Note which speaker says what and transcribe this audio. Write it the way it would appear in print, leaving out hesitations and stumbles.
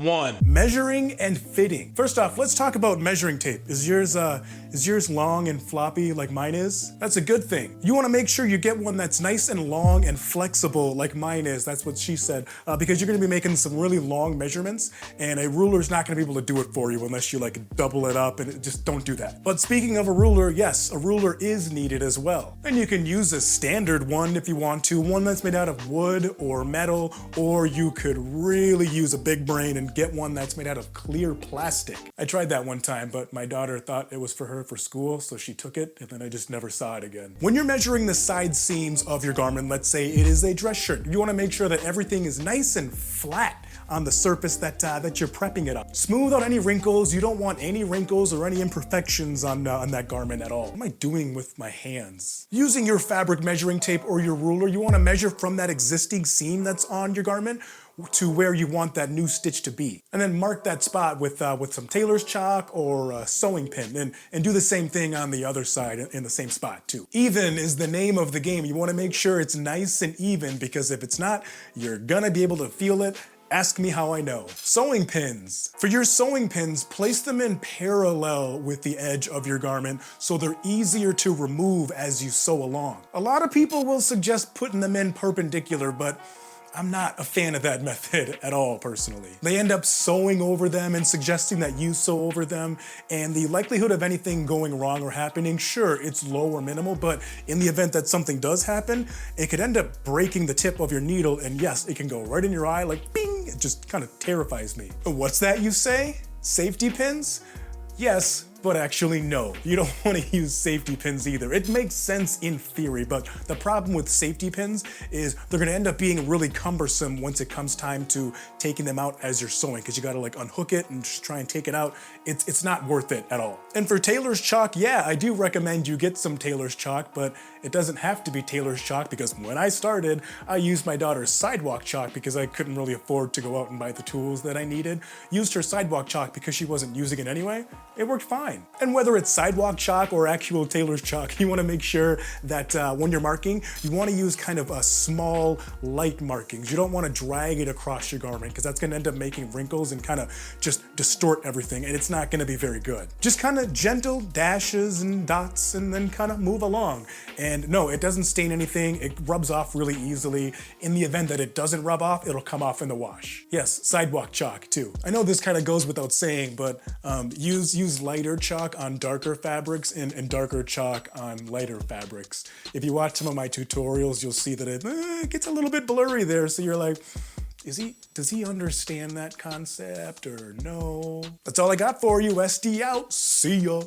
Speaker 1: 1.
Speaker 2: Measuring and fitting. First off, let's talk about measuring tape. Is yours long and floppy like mine is? That's a good thing. You wanna make sure you get one that's nice and long and flexible like mine is. That's what she said. Because you're gonna be making some really long measurements and a ruler's not gonna be able to do it for you unless you like double it up, and just don't do that. But speaking of a ruler, yes, a ruler is needed as well. And you can use a standard one if you want to, one that's made out of wood or metal, or you could really use a big brain and get one that's made out of clear plastic. I tried that one time, but my daughter thought it was for her for school, so she took it, and then I just never saw it again. When you're measuring the side seams of your garment, let's say it is a dress shirt, you wanna make sure that everything is nice and flat on the surface that you're prepping it on. Smooth out any wrinkles. You don't want any wrinkles or any imperfections on that garment at all. What am I doing with my hands? Using your fabric measuring tape or your ruler, you wanna measure from that existing seam that's on your garment to where you want that new stitch to be. And then mark that spot with some Tailors chalk or a sewing pin, and do the same thing on the other side in the same spot too. Even is the name of the game. You wanna make sure it's nice and even, because if it's not, you're gonna be able to feel it. Ask me how I know. Sewing pins. For your sewing pins, place them in parallel with the edge of your garment so they're easier to remove as you sew along. A lot of people will suggest putting them in perpendicular, but I'm not a fan of that method at all, personally. They end up sewing over them and suggesting that you sew over them, and the likelihood of anything going wrong or happening, sure, it's low or minimal, but in the event that something does happen, it could end up breaking the tip of your needle, and yes, it can go right in your eye like bing. It just kind of terrifies me. What's that you say? Safety pins? Yes, but actually no. You don't want to use safety pins either. It makes sense in theory, but the problem with safety pins is they're gonna end up being really cumbersome once it comes time to taking them out as you're sewing, because you gotta like unhook it and just try and take it out. It's not worth it at all. And for Tailors chalk, yeah, I do recommend you get some Tailors chalk, but it doesn't have to be Tailors chalk, because when I started, I used my daughter's sidewalk chalk because I couldn't really afford to go out and buy the tools that I needed. Used her sidewalk chalk because she wasn't using it anyway. It worked fine. And whether it's sidewalk chalk or actual Tailors chalk, you wanna make sure that when you're marking, you wanna use kind of a small, light markings. You don't wanna drag it across your garment, because that's gonna end up making wrinkles and kind of just distort everything, and it's not gonna be very good. Just kind of gentle dashes and dots, and then kind of move along. And no, it doesn't stain anything. It rubs off really easily. In the event that it doesn't rub off, it'll come off in the wash. Yes, sidewalk chalk too. I know this kind of goes without saying, but use lighter chalk on darker fabrics and darker chalk on lighter fabrics. If you watch some of my tutorials, you'll see that it gets a little bit blurry there, so you're like, does he understand that concept or no? That's all I got for you. SD out. See ya.